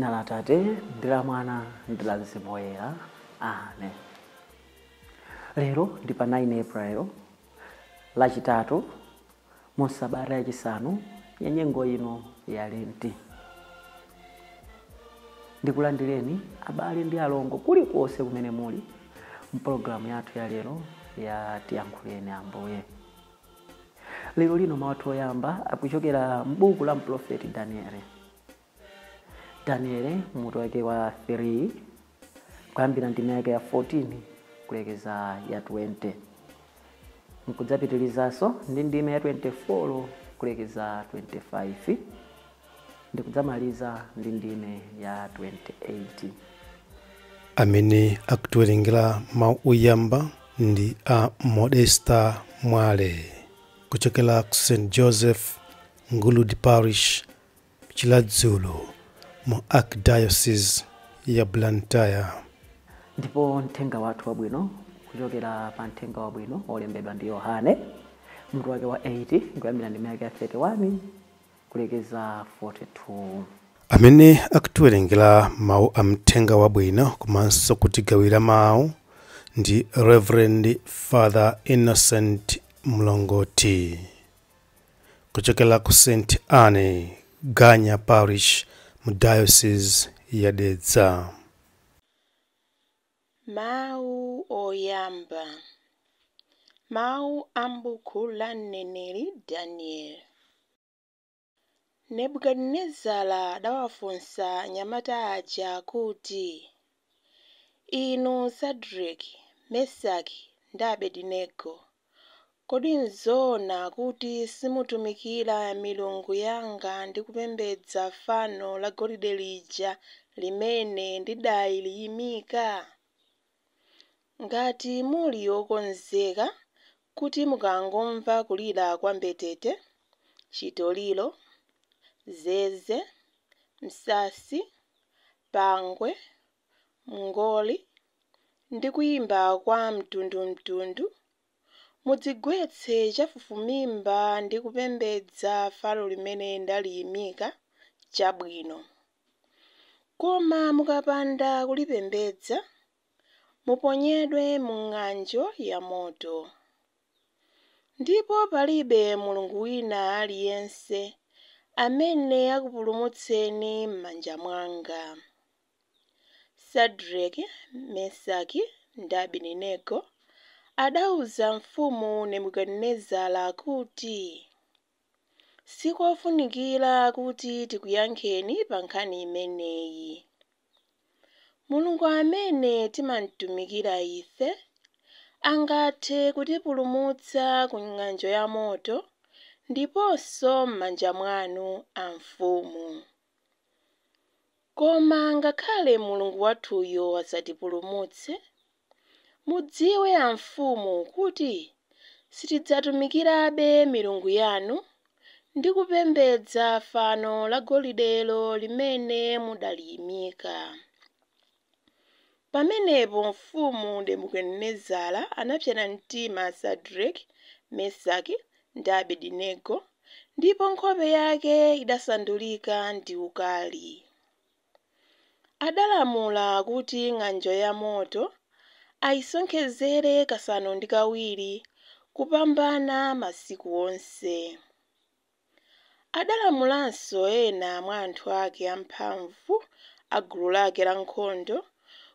Dzina la Atate ndi la Mwana ndi la Mzimu Woyera. Amen. Lero ndi pa 9 April lachitatu mu sabata yachisanu ya nyengo ino ya Lenti. Ndikulandireni abale ndi alongo kulikonse kumene muli mpologalamu yathu ya lero ya Tiyankhuleni Ambuye. Lero lino mawathu oyamba akuchokera m'buku la mprofeti Danieli mutu wake wa 3 kuyambira ndime yake ya 14 kulekeza ya 20. Nkudzapitilizaso ndi ndime ya 24 kulekeza 25. Ndikudzamaliza ndi ndime ya 28. Amene akutiwerengera mawu oyamba ndi a Modesta Mwale kuchokera ku St. Joseph Nguludi Parish Chiladzulo mu Archdiocese ya Blantyre. Ndipo mthenga wathu wabwino kuchokera pa mthenga wabwino olembedwa ndi Yohane mutu wake wa 8 kuyambira ndime yake ya 31 kulekeza 42. Amene akutiwerengera mawu a mthenga wabwino komanso kutigawira mawu ndi Reverend Father Innocent Mlongoti kuchokera ku St. Anne Ganya Parish mu Diocese ya Dedza. Mawu oyamba. Mawu a m'buku la mneneri Danieli. Nebukadinezara adawafunsa anyamata aja kuti, inu Sadraki, Mesaki ndi Abedinego, kodi nzoona kuti simutumikira milungu yanga ndi kupembedza fano la golide lija limene ndidaliyimika? Ngati muli okonzeka kuti mukangomva kulira kwa mbetete, chitoliro, zeze, msasi, pangwe, mngoli ndi kuyimba kwa mtundu, mudzigwetse chafufumimba ndi kupembedza fano limene ndaliyimika, chabwino. Koma mukapanda kulipembedza, muponyedwe mu ng'anjo ya moto. Ndipo palibe mulungu wina aliyense amene akupulumutseni m'manja mwanga. Sadraki, Mesaki ndi Abedinego adauza mfumu Nebukadinezara kuti, sikofunikira kuti tikuyankheni pa nkhani imeneyi. Mulungu amene timamutumikira ife angathe kutipulumutsa ku ng'anjo ya moto ndiponso m'manja mwanu a mfumu. Koma ngakhale Mulungu wathuyo asatipulumutse, mudziwe a mfumu kuti sitidzatumikirabe milungu yanu ndi kupembedza fano la golidelo limene mudaliyimika. Pamenepo mfumu Nebukadinezara anapsera mtima Sadraki, Mesaki ndi Abedinego, ndipo nkhope yake idasandulika ndi ukali. Adalamula kuti ng'anjo ya moto ayisonkhezere kasanu ndi kawiri kupambana masiku onse. Adalamulanso ena mwa anthu ake amphamvu a gulu lake la nkhondo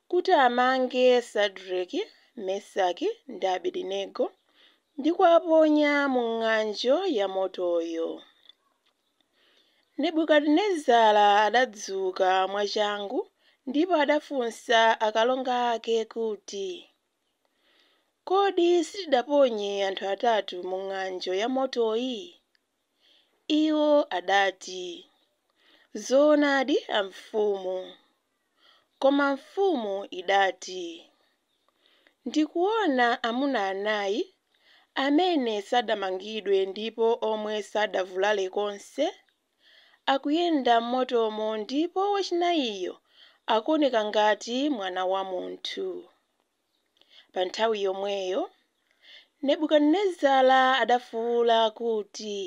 kuti amange Sadraki, Mesaki ndi Abedinego ndi kuwaponya mu ng'anjo ya motoyo. Nebukadinezara adadzuka mwachangu ndipo adafunsa akalonga ake kuti, kodi sitidaponye anthu atatu mu ng'anjo ya motoyi? Iwo adati, zoonadi a mfumu. Koma mfumu idati, ndikuona amuna anayi amene sadamangidwe ndipo omwe sadavulale konse akuyenda m'motomo, ndipo wachinayiyo akuoneka ngati mwana wa munthu. Pa nthawi yomweyo Nebukadinezara adafuwula kuti,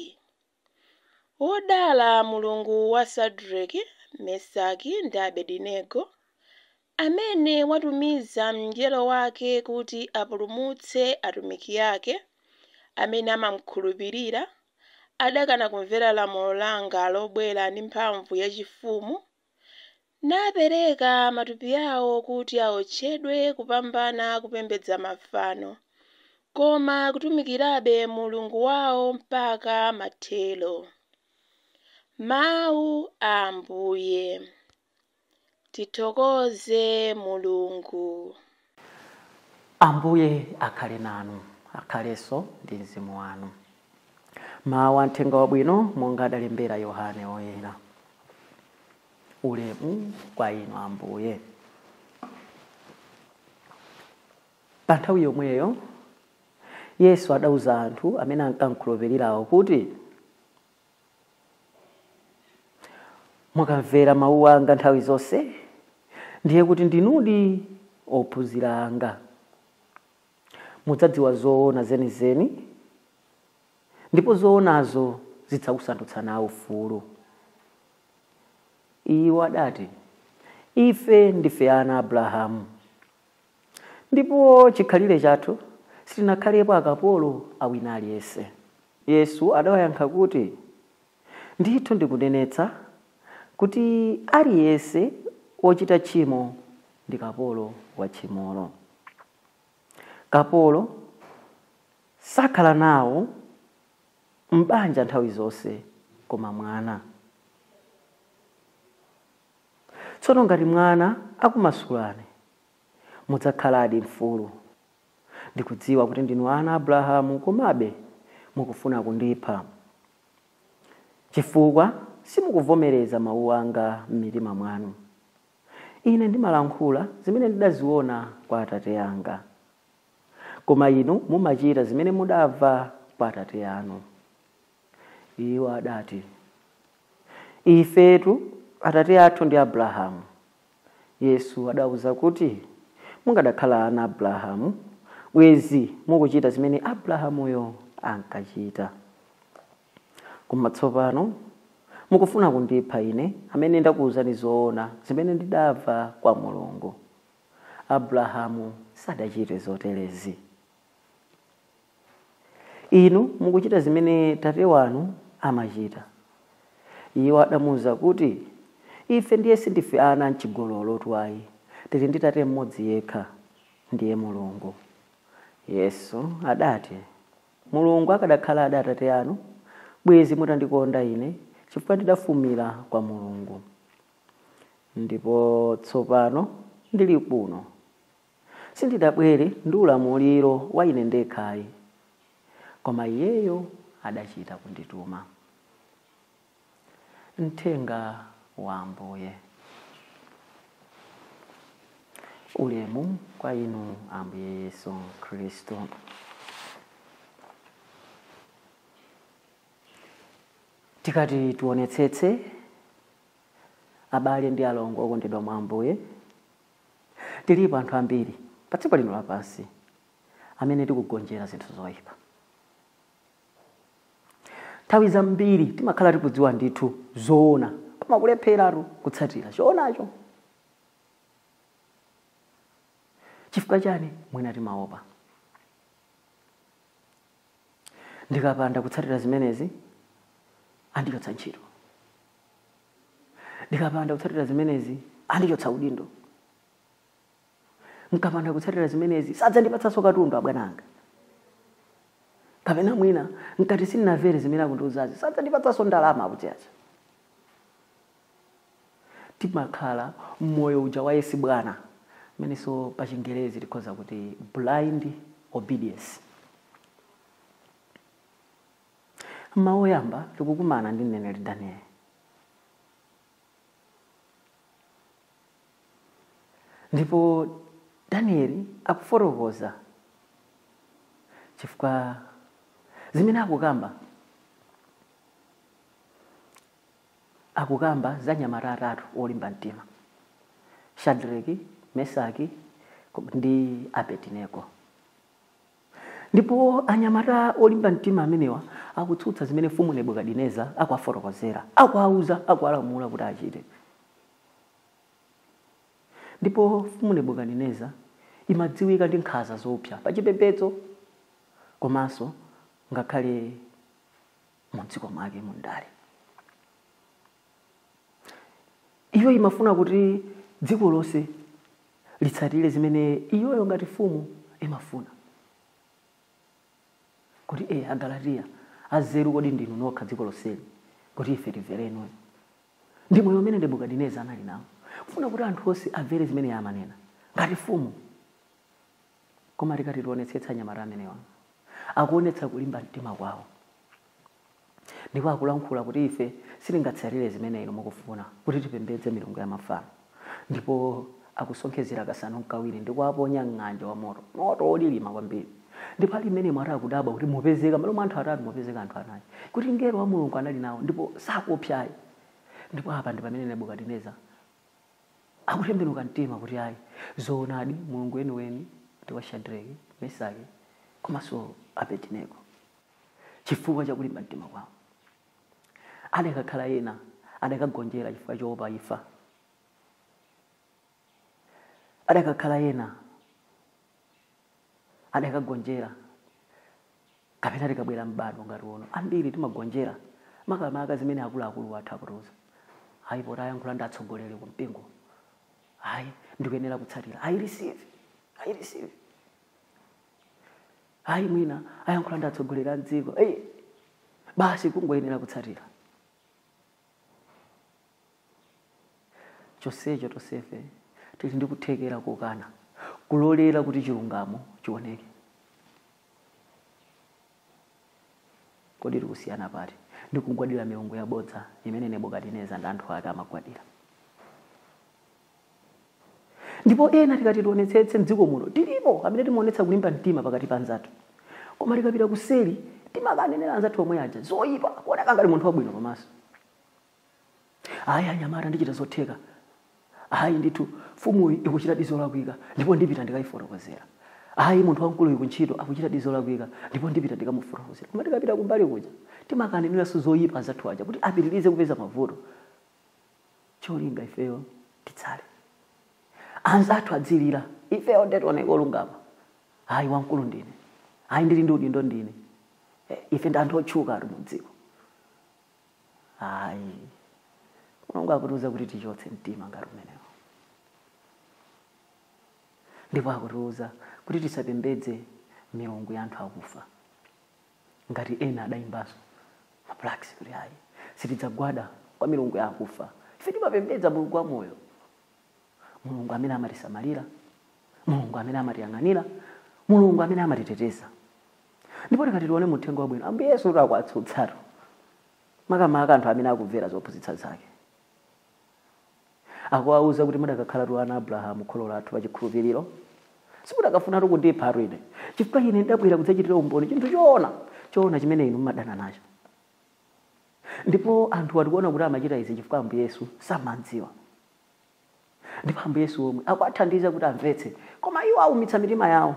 wodala Mulungu wa Sadraki, Mesaki ndi Abedinego, amene watumiza mngelo wake kuti apulumutse atumiki ake amene amamukhulupirira, adakana kumvera lamulo langa lobwera ndi mphamvu yachifumu, napereka matupi awo kuti aotchedwe kupambana kupembedza mafano, koma kutumikirabe Mulungu wawo mpaka mathelo. Mawu a Ambuye. Tithokoze Mulungu. Ambuye akhale nanu, akhalenso ndi mzimu wanu. Mawu a Uthenga Wabwino monga adalembera Yohane Woyera. Ulemu kwa inu Ambuye. Pa nthawi yomweyo Yesu adauza anthu amene ankamukhulupirirawo kuti, mukamvera mawu anga nthawi zonse, ndiye kuti ndinudi ophunzira anga. Mudzadziwa zoona zenizeni, ndipo zoonazo zidzakusandutsa nawo ufulu. Iwo adati, ife ndife ana Abrahamu, ndipo chikhalire chathu sitinakhalepo akapolo a wina aliyense. Yesu adawayankha kuti, ndithu ndikunenetsa kuti aliyense wochita tchimo ndi kapolo wa tchimolo. Kapolo sakhala nawo m'banja nthawi zonse, koma mwana. Tsono ngati mwana akumasulani, mudzakhaladi mfulu. Ndikudziwa kuti ndinu ana Abrahamu, komabe mukufuna kundipha, chifukwa simukuvomereza mawu anga m'mitima mwanu. Ine ndimalankhula zimene ndidaziona kwa Atate anga, koma inu mumachita zimene mudamva kwa atate anu. Iwo adati, ifetu atate athu ndi Abrahamu. Yesu adawuza kuti, mungadakhala ana Abrahamu bwezi mukuchita zimene Abrahamuyo ankachita. Koma tsopano mukufuna kundipha ine amene ndakuwuzani zoona zimene ndidamva kwa Mulungu. Abrahamu sadachite zoterezi. Inu mukuchita zimene tate wanu amachita. Iwo adamuwuza kuti, ife ndiye sindife ana mchigololo twayi, tili ndi tate mmodzi yekha, ndiye Mulungu. Yesu adati, Mulungu akadakhala ada atate anu, bwezi mutandikonda ine, chifukwa ndidafumira kwa Mulungu. Ndipo tsopano ndili kuno, sindidabwere ndi ulamuliro wa ine ndekhayi, koma iyeyo adachita kundituma. Uthenga wa Ambuye. Ulemu kwa inu Ambuye Yesu Kristo. Tikati tionetsetse abale ndi alongo okondedwa mwa Ambuye, tilipo anthu ambiri pa dziko lino lapansi amene tikugonjera zinthu zoyipa. Nthawi zambiri timakhala tikudziwa ndithu zoona, koma kulepheratu kutsatira choonacho. Chifukwa chani? Mwina timaopa. Ndikapanda kutsatira zimenezi, andichotsa ntchito. Ndikapanda kutsatira zimenezi, andichotsa udindo. Ndikapanda kutsatira zimenezi, sadzandipatsanso katundu abwananga. Kapena mwina, nkati sindinamvere zimene akundiwuzazi, sadzandipatsanso ndalama akutiacha. Timakhala mmoyo uja wa Yesu Bwana, meneso pa Chingerezi tikhoza kuti blind obedience. Maoyamba tikukumana ndi mneneri Danieli. Ndipo Danieli akufotokoza chifukwa zimene akukamba za anyamata atatu olimba mtima: Shadraki, Mesaki ndi Abedinego. Ndipo anyamata olimba mtima amenewa akutsutsa zimene mfumu Nebukadineza akuwafotokozera, akuwauza, akuwalamula kuti achite. Ndipo mfumu Nebukadineza imadziwika ndi nkhanza zopsa pachipembedzo komanso ngakhale mu dziko mwake mundale. Iyo imafuna kuti dziko lonse litsatire zimene iyoyo ngati mfumu imafuna. Kuti Agalatiya azeru kodi ndinu nokha dziko lonseli kuti ife timvereni. Ndi moyo umene Nebukadineza anali nawo. Kufuna kuti anthu onse amvere zimene amanena ngati mfumu. Koma tikati tionetsetsa anyamata amenewa akuonetsa kulimba mtima kwawo. Ndipo akulankhula kuti ife sitingatsatire zimene inu mukufuna kuti tipembedze milungu ya mafano. Ndipo akusonkhezera kasanu nkawiri ndi kuwaponya m'ng'anjo wa moto olilima kwambiri. Ndipo ali mmene mwati akudabwa kuti mupezeka malo mwa anthu atatu mupezeka anthu anayi kuti mngelo wa Mulungu anali nawo ndipo sakuopsayi. Ndipo apa ndi pamene Nebukadineza akutembenuka mtima kuti ayi zoonadi Mulungu weniweni ndi wa Shadraki, Mesaki komanso Abedinego. Chifukwa chakulimba mtima kwawo adakakhala ena adakagonjera chifukwa choopa imfa. Adakakhala ena adakagonjera kapena tikabwera m'bado ngati uno ambiri timagonjera makamaka zimene akuluakulu athu akutuza. Ayi poti ayankhula ndi atsogoleri ku mpingo, ayi ndikuyenera kutsatira, I receive. Ayi mwina ayankhula ndi atsogoleri a dziko, basi kungoyenera kutsatira. Chonsecho tonsefe tili ndi kuthekera kokana kulolera kuti chilungamo chioneke. Kodi tikusiyana pati ndi kugwadira milungu yabodza imene Nebukadineza ndi anthu ake amagwadira. Ndipo ena tikati tionetsetse mdziko muno tilipo amene timaonetsa kulimba mtima pakati pa anzathu. Koma tikapita kuseli timakanenera anzathu omwe aja zoyipa kuoneka ngati munthu wabwino komanso. Ayi anyamata ndichita zotheka. Ayi ndithu mfumuyi ikuchita dizo lakwika ndipo ndipita ndikayifotokozera. Ayi munthu wamkulu kuntchito akuchita dizo lakwika ndipo ndipita ndikamufotokozera. Koma tikapita kumbali kuja timakanenera zoyipa zathu aja kuti apitirize kupeza mavuto. Cholinga ifeyo titsale. Anzathu adzilira ifeyo ndetooneka olungama. Ayi wamkulu ndine. Ayi ndili ndi udindo ndine. Ife ndi anthu otchuka atu mu dziko. Ayi Mulungu akutiuza kuti tichotse mtima ngati umenewo. Ndipo akutiuza kuti tisapembedze milungu ya anthu akufa. Ngati ena adayimbaso maplax kuti ayi sitidzagwada kwa milungu ya akufa. Ife timapembedza Mulungu wa moyo. Mulungu amene amatisamalira, Mulungu amene amatiyang'anira, Mulungu amene amatiteteza. Ndipo tikati tione muthenga wabwino Ambuye Yesu kuti akwatsutsato makamaka anthu amene akumvera zophunzitsa zake. Akuwauza kuti mudakakhala tu ana Abrahamu kholo lathu pa chikhulupiriro simudakafuna kundipha ine chifukwa ine ndabwera kudzachitira umboni chinthu choona chimene inu mumadana nacho. Ndipo anthu atikuona kuti amachita izi chifukwa Ambuye Yesu samadziwa. Ndipo Ambuye Yesu omwe akuwathandiza kuti amvetse koma iwo aumitsa mitima yawo.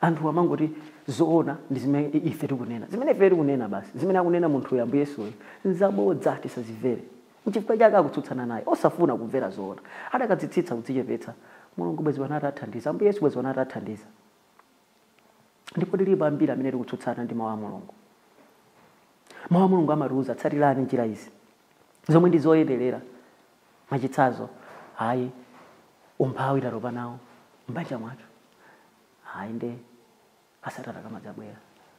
Anthu amangoti zoona ndi zimene ife tikunena. Zimene ife tikunena basi. Zimene akunena munthu ya Ambuye Yesu nzabodza tisazimvere. Nchifukwa chake akutsutsana naye osafuna kumvera zoona. Adakadzitsitsa kudzichepetsa. Mulungu bwezi wanati athandiza. Ambuye Yesu bwezi wanati athandiza. Ndipo tilipo ambiri amene tikutsutsana ndi mawu a Mulungu. Mawu a Mulungu amatiuza tsatirani njira izi zomwe ndi zoyenderera. Mwachitsanzo ayi umphawi tatopa nawo m'banja mwathu. Ayi nde asatata kamadzabwera.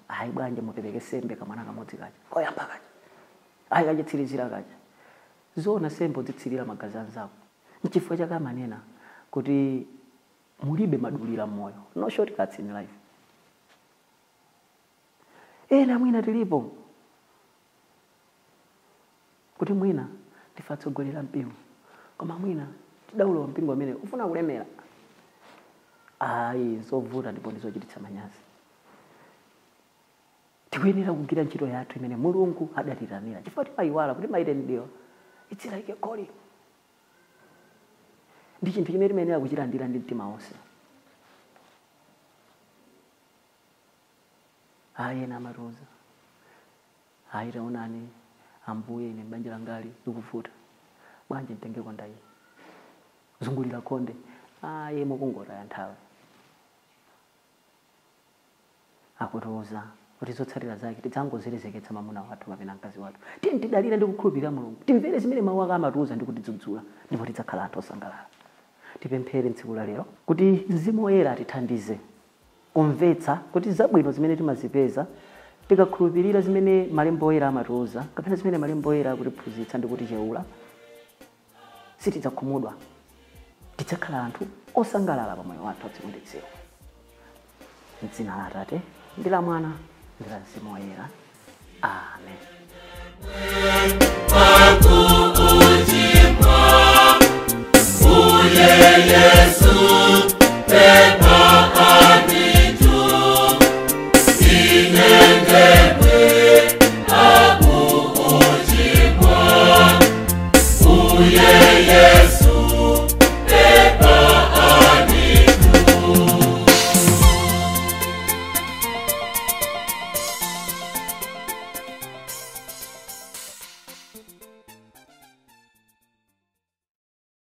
Ayi bwanje mupereke sembe kamwana kamodzi kaja koyamba kaja. Ayi kachitsirizira kaja. Zoona sembe udzitsirira magazi anzako. N'chifukwa chake amanena kuti mulibe madulira m'moyo. No shortcuts in life. Ena mwina tilipo kuti mwina tifatsogolera mpingo koma mwina tidaulo mpingo amene ufuna kulemera. Ayi zovuta ndipo ndizochititsa manyazi. Tikuyenera kugwira ntchito yathu imene Mulungu adatiranira chifukwa timayiwala kuti mayitanidwe it's like a calling. Ndi chinthu chimene timayenera kuchilandira ndi mtima wonse. Ayi ena amatiuza ayi taonani Ambuye ine m'banja langali likuvuta. bwanji mtenge konda iyi zungulira konde aye mukungora ya nthawe akutoza kuti zotsatira zake tidzangozerezeketsa mamuna wathu kapena mkazi wathu tidalira ndi kukhulupirira Mulungu timvere zimene mawu ake amatiuza ndi kutidzudzula ndipo tidzakhala anthu osangalala. Tipemphere tsiku la lero kuti Mzimu Woyera atithandize kumvetsa kuti zabwino zimene timazipeza tikakhulupirira zimene Malemba Oyera amatiuza kapena zimene Malemba Oyera akutiphunzitsa ndi kuticheula sitidzakhumudwa tidzakhala anthu osangalala pa moyo wathu tsiku ndi tsiku. M'dzina la Atate ndi la Mwana ndi la Mzimu Woyera. Amen.